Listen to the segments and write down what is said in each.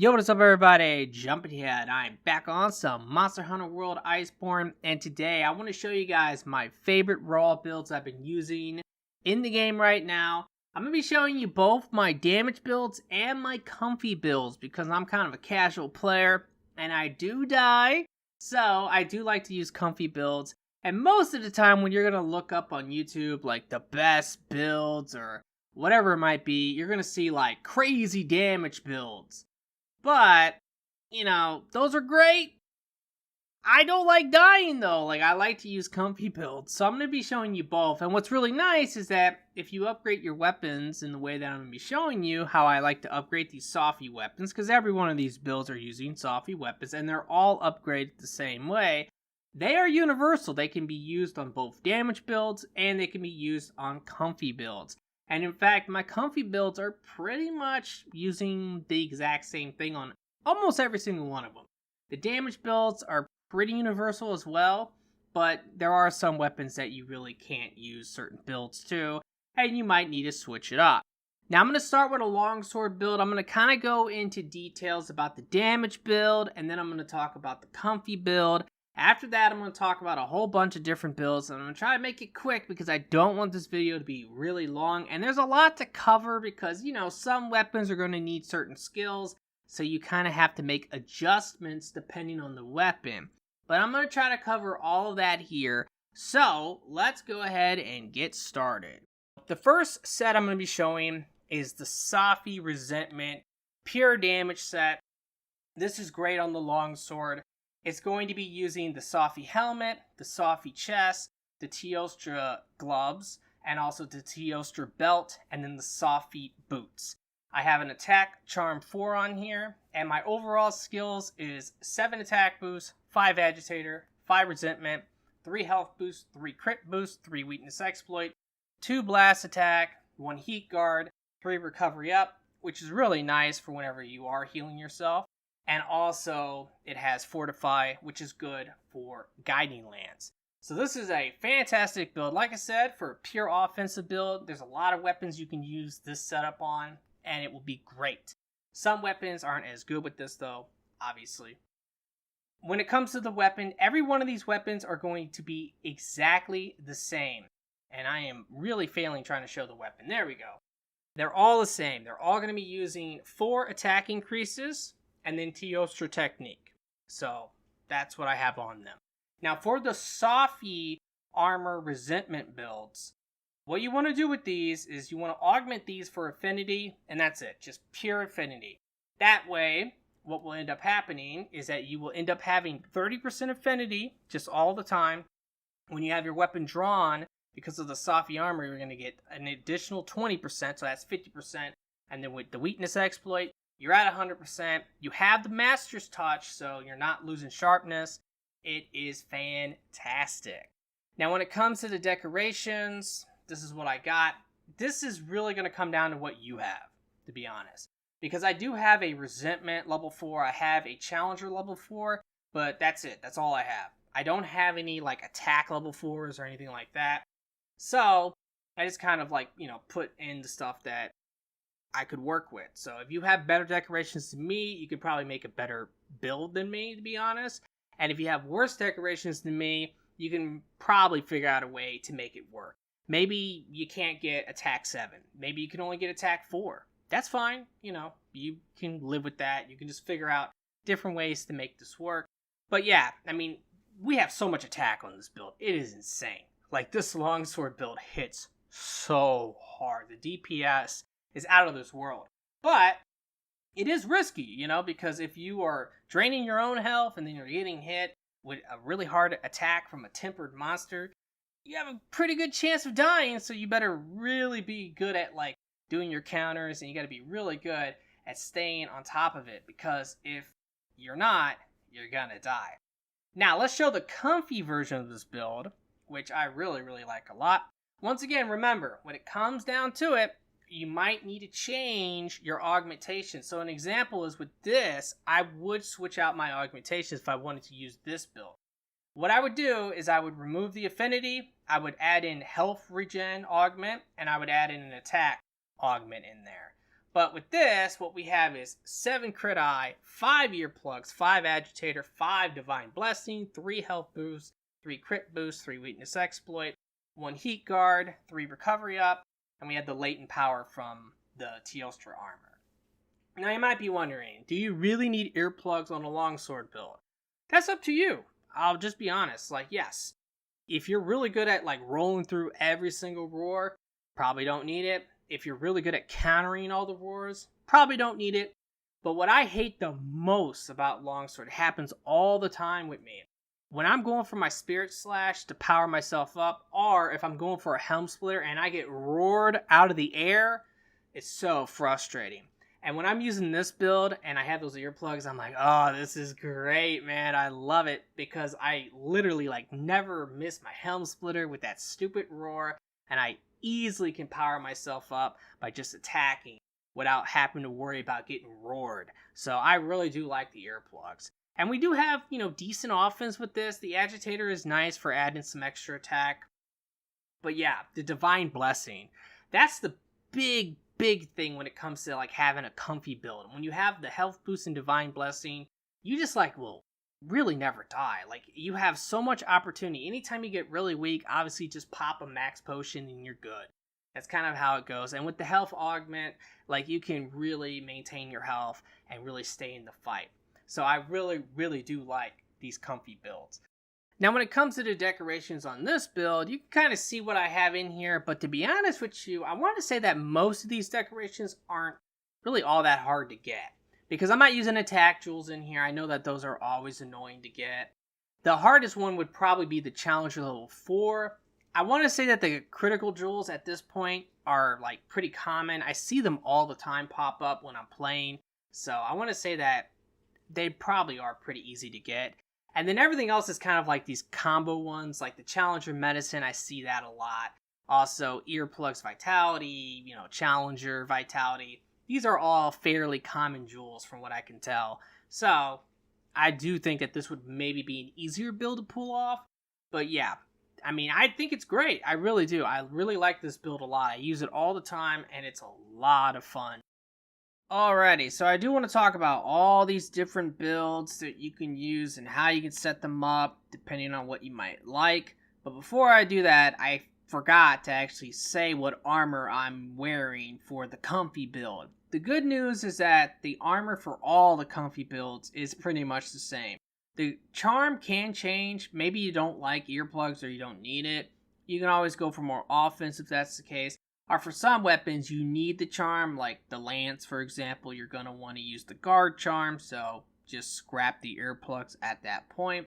Yo, what is up everybody? Jumping here, and I'm back on some Monster Hunter World Iceborne, and today I want to show you guys my favorite raw builds I've been using in the game right now. I'm going to be showing you both my damage builds and my comfy builds because I'm kind of a casual player, and I do die, so I do like to use comfy builds. And most of the time when you're going to look up on YouTube like the best builds or whatever it might be, you're going to see like crazy damage builds. But, you know, those are great. I don't like dying though. Like, I like to use comfy builds. So I'm going to be showing you both. And what's really nice is that if you upgrade your weapons in the way that I'm going to be showing you, how I like to upgrade these Safi weapons, because every one of these builds are using Safi weapons, and they're all upgraded the same way. They are universal. They can be used on both damage builds, and they can be used on comfy builds. And in fact, my comfy builds are pretty much using the exact same thing on almost every single one of them. The damage builds are pretty universal as well, but there are some weapons that you really can't use certain builds to, and you might need to switch it up. Now I'm going to start with a longsword build. I'm going to kind of go into details about the damage build, and then I'm going to talk about the comfy build. After that, I'm going to talk about a whole bunch of different builds, and I'm going to try to make it quick because I don't want this video to be really long, and there's a lot to cover because, you know, some weapons are going to need certain skills, so you kind of have to make adjustments depending on the weapon. But I'm going to try to cover all of that here, so let's go ahead and get started. The first set I'm going to be showing is the Safi Resentment Pure Damage set. This is great on the longsword. It's going to be using the Safi helmet, the Safi chest, the Teostra gloves, and also the Teostra belt, and then the Safi boots. I have an attack charm 4 on here, and my overall skills is 7 attack boost, 5 agitator, 5 resentment, 3 health boost, 3 crit boost, 3 weakness exploit, 2 blast attack, 1 heat guard, 3 recovery up, which is really nice for whenever you are healing yourself. And also, it has Fortify, which is good for Guiding Lance. So this is a fantastic build. Like I said, for a pure offensive build, there's a lot of weapons you can use this setup on, and it will be great. Some weapons aren't as good with this, though, obviously. When it comes to the weapon, every one of these weapons are going to be exactly the same. And I am really failing trying to show the weapon. There we go. They're all the same. They're all going to be using 4 attack increases, and then Teostra technique. So that's what I have on them. Now for the Safi armor resentment builds, what you want to do with these is you want to augment these for affinity, and that's it, just pure affinity. That way, what will end up happening is that you will end up having 30% affinity just all the time. When you have your weapon drawn, because of the Safi armor, you're going to get an additional 20%, so that's 50%. And then with the weakness exploit, you're at 100%. You have the Master's Touch, so you're not losing sharpness. It is fantastic. Now, when it comes to the decorations, this is what I got. This is really going to come down to what you have, to be honest. Because I do have a Resentment level 4. I have a Challenger level 4, but that's it. That's all I have. I don't have any, like, attack level 4s or anything like that. So, I just kind of, like, you know, put in the stuff that I could work with. So if you have better decorations than me, you could probably make a better build than me, to be honest. And if you have worse decorations than me, you can probably figure out a way to make it work. Maybe you can't get attack 7. Maybe you can only get attack 4. That's fine. You know, you can live with that. You can just figure out different ways to make this work. But yeah, I mean, we have so much attack on this build. It is insane. Like, this longsword build hits so hard. The DPS is out of this world. But it is risky, you know, because if you are draining your own health and then you're getting hit with a really hard attack from a tempered monster, you have a pretty good chance of dying, so you better really be good at, like, doing your counters, and you gotta be really good at staying on top of it, because if you're not, you're gonna die. Now, let's show the comfy version of this build, which I really, really like a lot. Once again, remember, when it comes down to it, you might need to change your augmentation. So an example is with this, I would switch out my augmentations if I wanted to use this build. What I would do is I would remove the affinity, I would add in health regen augment, and I would add in an attack augment in there. But with this, what we have is 7 crit eye, 5 earplugs, 5 agitator, 5 divine blessing, 3 health boost, 3 crit boost, 3 weakness exploit, 1 heat guard, 3 recovery up, and we had the latent power from the Teostra armor. Now you might be wondering, do you really need earplugs on a longsword build? That's up to you. I'll just be honest, yes. If you're really good at rolling through every single roar, probably don't need it. If you're really good at countering all the roars, probably don't need it. But what I hate the most about longsword happens all the time with me. When I'm going for my spirit slash to power myself up, or if I'm going for a helm splitter and I get roared out of the air, it's so frustrating. And when I'm using this build and I have those earplugs, I'm like, oh, this is great, man. I love it because I literally never miss my helm splitter with that stupid roar, and I easily can power myself up by just attacking without having to worry about getting roared. So I really do like the earplugs. And we do have, decent offense with this. The agitator is nice for adding some extra attack. But yeah, the divine blessing, that's the big thing when it comes to having a comfy build. When you have the health boost and divine blessing, you just will really never die. You have so much opportunity. Anytime you get really weak, obviously just pop a max potion and you're good. That's kind of how it goes. And with the health augment, you can really maintain your health and really stay in the fight. So I really do like these comfy builds. Now when it comes to the decorations on this build, you can kind of see what I have in here, but to be honest with you, I want to say that most of these decorations aren't really all that hard to get, because I'm not using attack jewels in here. I know that those are always annoying to get. The hardest one would probably be the Challenger level 4. I want to say that the critical jewels at this point are pretty common. I see them all the time pop up when I'm playing, so I want to say that they probably are pretty easy to get. And then everything else is kind of these combo ones, like the Challenger Medicine. I see that a lot. Also, Earplugs Vitality, Challenger Vitality. These are all fairly common jewels from what I can tell. So, I do think that this would maybe be an easier build to pull off. But yeah, I think it's great. I really do. I really like this build a lot. I use it all the time, and it's a lot of fun. Alrighty, so I do want to talk about all these different builds that you can use and how you can set them up depending on what you might like. But before I do that, I forgot to actually say what armor I'm wearing for the comfy build. The good news is that the armor for all the comfy builds is pretty much the same. The charm can change. Maybe you don't like earplugs or you don't need it. You can always go for more offense if that's the case. Or for some weapons, you need the charm, like the lance, for example. You're going to want to use the guard charm, so just scrap the earplugs at that point.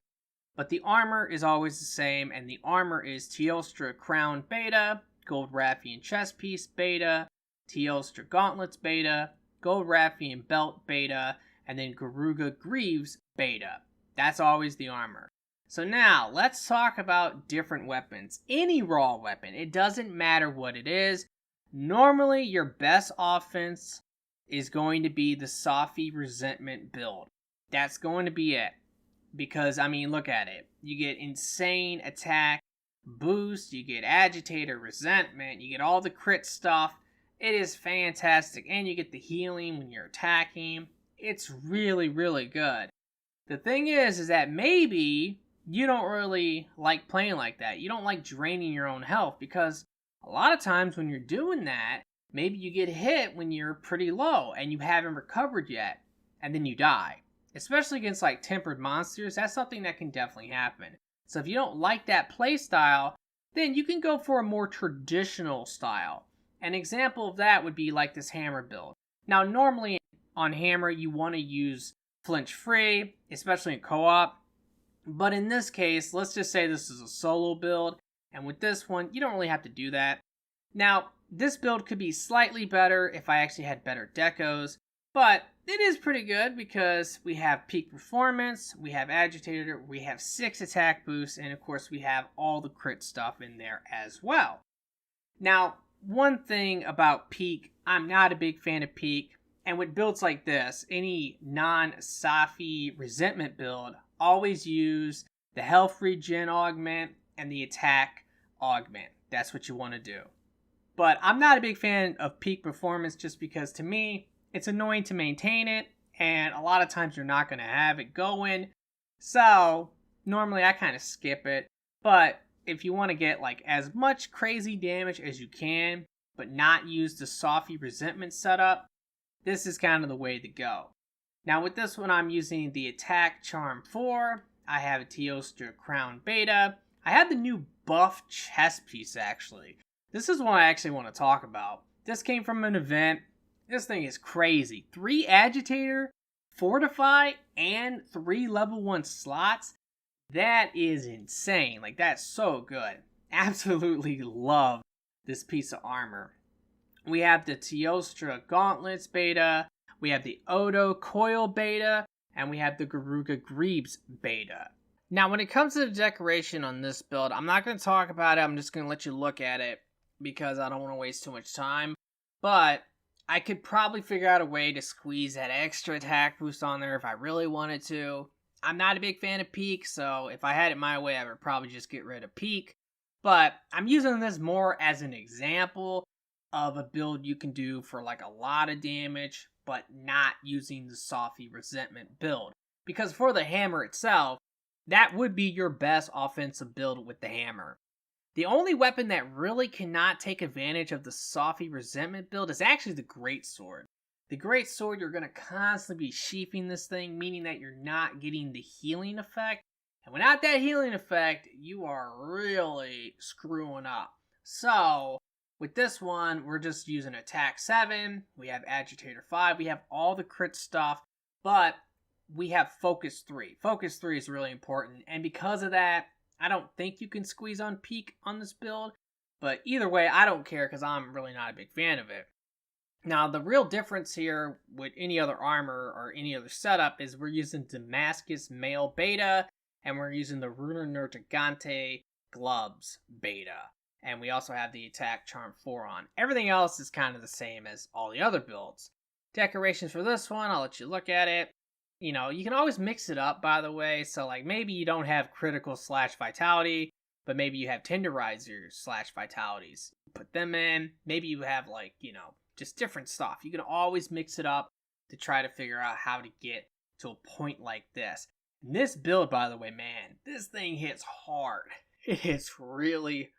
But the armor is always the same, and the armor is Teostra Crown Beta, Gold Raffian Chest Piece Beta, Teostra Gauntlets Beta, Gold Raffian Belt Beta, and then Garuga Greaves Beta. That's always the armor. So now, let's talk about different weapons. Any raw weapon, it doesn't matter what it is. Normally, your best offense is going to be the Safi Resentment build. That's going to be it. Because, look at it. You get insane attack, boost, you get agitator, resentment, you get all the crit stuff. It is fantastic. And you get the healing when you're attacking. It's really, really good. The thing is that maybe you don't really like playing like that. You don't like draining your own health, because a lot of times when you're doing that, maybe you get hit when you're pretty low and you haven't recovered yet, and then you die. Especially against tempered monsters, that's something that can definitely happen. So if you don't like that play style, then you can go for a more traditional style. An example of that would be this hammer build. Now normally on hammer you want to use flinch free, especially in co-op. But in this case, let's just say this is a solo build, and with this one, you don't really have to do that. Now, this build could be slightly better if I actually had better decos, but it is pretty good because we have peak performance, we have agitator, we have 6 attack boosts, and of course we have all the crit stuff in there as well. Now, one thing about peak, I'm not a big fan of peak, and with builds like this, any non-Safi resentment build, always use the health regen augment and the attack augment. That's what you want to do. But I'm not a big fan of peak performance just because to me, it's annoying to maintain it. And a lot of times you're not going to have it going. So normally I kind of skip it. But if you want to get like as much crazy damage as you can, but not use the Safi'jiiva resentment setup, this is kind of the way to go. Now with this one, I'm using the Attack Charm 4. I have a Teostra Crown Beta. I have the new buff chest piece actually. This is one I actually want to talk about. This came from an event. This thing is crazy. 3 Agitator, Fortify, and 3 level 1 slots. That is insane. Like, that's so good. Absolutely love this piece of armor. We have the Teostra Gauntlets beta. We have the Odo Coil beta. And we have the Garuga Greaves beta. Now, when it comes to the decoration on this build, I'm not going to talk about it. I'm just going to let you look at it because I don't want to waste too much time. But I could probably figure out a way to squeeze that extra attack boost on there if I really wanted to. I'm not a big fan of Peak, so if I had it my way, I would probably just get rid of Peak. But I'm using this more as an example of a build you can do for like a lot of damage, but not using the Safi'jiiva resentment build. Because for the hammer itself, that would be your best offensive build with the hammer. The only weapon that really cannot take advantage of the Safi'jiiva resentment build is actually the Greatsword. The Greatsword, you're going to constantly be sheathing this thing, meaning that you're not getting the healing effect. And without that healing effect, you are really screwing up. So, with this one, we're just using Attack 7, we have Agitator 5, we have all the crit stuff, but we have Focus 3. Focus 3 is really important, and because of that, I don't think you can squeeze on Peak on this build, but either way, I don't care because I'm really not a big fan of it. Now, the real difference here with any other armor or any other setup is we're using Damascus Mail Beta, and we're using the Runer Nertigante Gloves Beta. And we also have the Attack Charm 4 on. Everything else is kind of the same as all the other builds. Decorations for this one, I'll let you look at it. You know, you can always mix it up, by the way. So, like, maybe you don't have critical / vitality, but maybe you have tenderizers / vitalities. Put them in. Maybe you have, like, you know, just different stuff. You can always mix it up to try to figure out how to get to a point like this. And this build, by the way, man, this thing hits hard. It hits really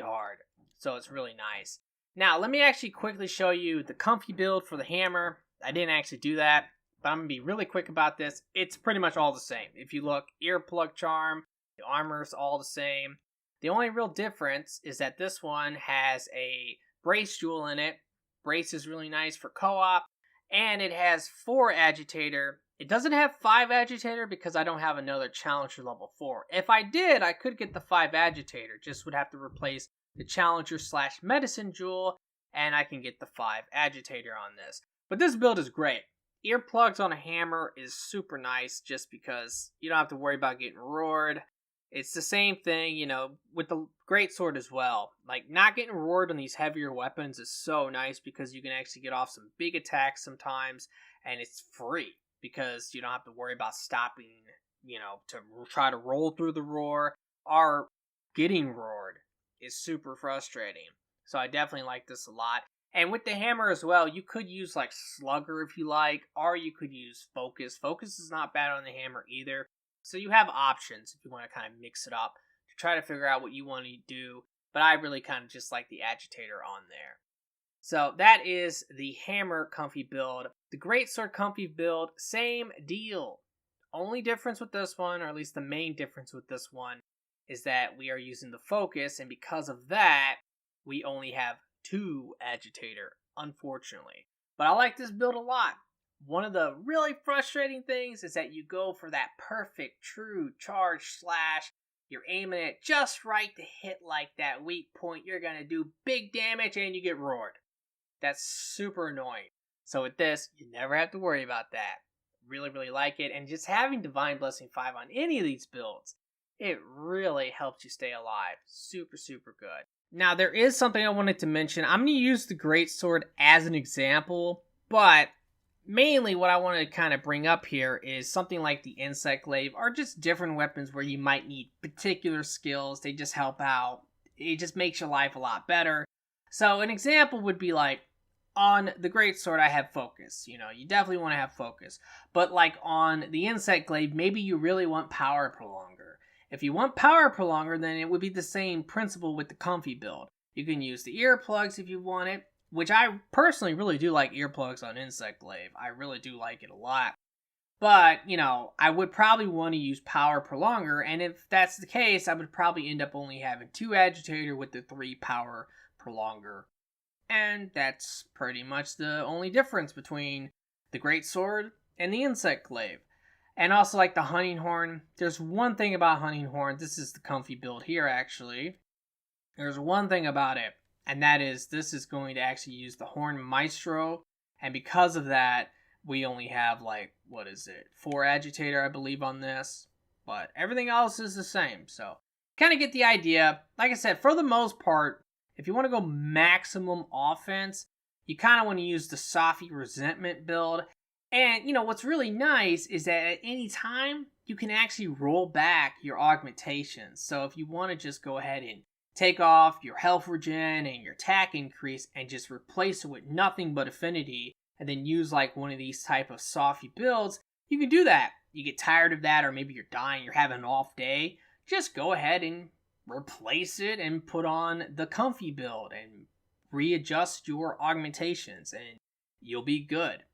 hard. So it's really nice. Now, let me actually quickly show you the comfy build for the hammer. I didn't actually do that, but I'm going to be really quick about this. It's pretty much all the same. If you look, earplug charm, the armor's all the same. The only real difference is that this one has a brace jewel in it. Brace is really nice for co-op. And it has 4 agitator. It doesn't have 5 agitator because I don't have another challenger level 4. If I did, I could get the 5 agitator. Just would have to replace the challenger / medicine jewel, and I can get the 5 agitator on this. But this build is great. Earplugs on a hammer is super nice just because you don't have to worry about getting roared. It's the same thing, you know, with the greatsword as well. Like, not getting roared on these heavier weapons is so nice because you can actually get off some big attacks sometimes, and it's free because you don't have to worry about stopping, you know, to try to roll through the roar. Or getting roared is super frustrating. So I definitely like this a lot. And with the hammer as well, you could use like Slugger if you like, or you could use Focus. Focus is not bad on the hammer either. So you have options if you want to kind of mix it up to try to figure out what you want to do. But I really kind of just like the agitator on there. So that is the hammer comfy build. The greatsword comfy build, same deal. Only difference with this one, or at least the main difference with this one, is that we are using the Focus, and because of that, we only have 2 agitator, unfortunately. But I like this build a lot. One of the really frustrating things is that you go for that perfect true charge slash. You're aiming it just right to hit like that weak point. You're going to do big damage and you get roared. That's super annoying. So with this, you never have to worry about that. Really like it. And just having Divine Blessing 5 on any of these builds, it really helps you stay alive. Super good. Now, there is something I wanted to mention. I'm going to use the Greatsword as an example, but mainly what I want to kind of bring up here is something like the Insect Glaive, or just different weapons where you might need particular skills. They just help out. It just makes your life a lot better. So an example would be like, on the greatsword, I have focus. You know, you definitely want to have focus. But like on the insect glaive, maybe you really want power prolonger. If you want power prolonger, then it would be the same principle with the comfy build. You can use the earplugs if you want it, which I personally really do like earplugs on insect glaive. I really do like it a lot. But, you know, I would probably want to use power prolonger, and if that's the case, I would probably end up only having 2 agitator with the 3 power prolonger. And that's pretty much the only difference between the greatsword and the insect glaive. And also like the hunting horn, there's one thing about hunting horn, this is the comfy build here actually. There's one thing about it, and that is this is going to actually use the horn maestro, and because of that, we only have like, 4 agitator I believe on this, but everything else is the same, so kind of get the idea. Like I said, for the most part, if you want to go maximum offense, you kind of want to use the Safi resentment build. And, you know, what's really nice is that at any time, you can actually roll back your augmentations. So if you want to just go ahead and take off your health regen and your attack increase and just replace it with nothing but affinity, and then use like one of these type of Safi builds, you can do that. You get tired of that, or maybe you're dying, you're having an off day, just go ahead and replace it and put on the comfy build and readjust your augmentations and you'll be good.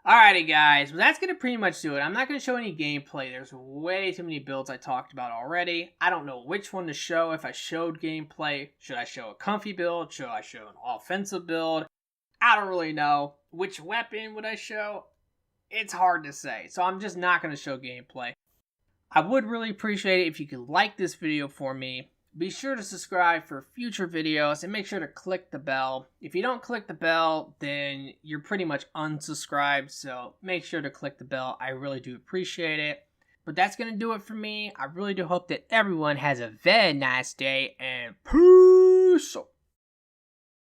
Alrighty guys, well that's going to pretty much do it. I'm not going to show any gameplay. There's way too many builds I talked about already. I don't know which one to show. If I showed gameplay, should I show a comfy build? Should I show an offensive build? I don't really know. Which weapon would I show? It's hard to say. So I'm just not going to show gameplay. I would really appreciate it if you could like this video for me. Be sure to subscribe for future videos and make sure to click the bell. If you don't click the bell, then you're pretty much unsubscribed, so make sure to click the bell. I really do appreciate it. But that's going to do it for me. I really do hope that everyone has a very nice day, and peace!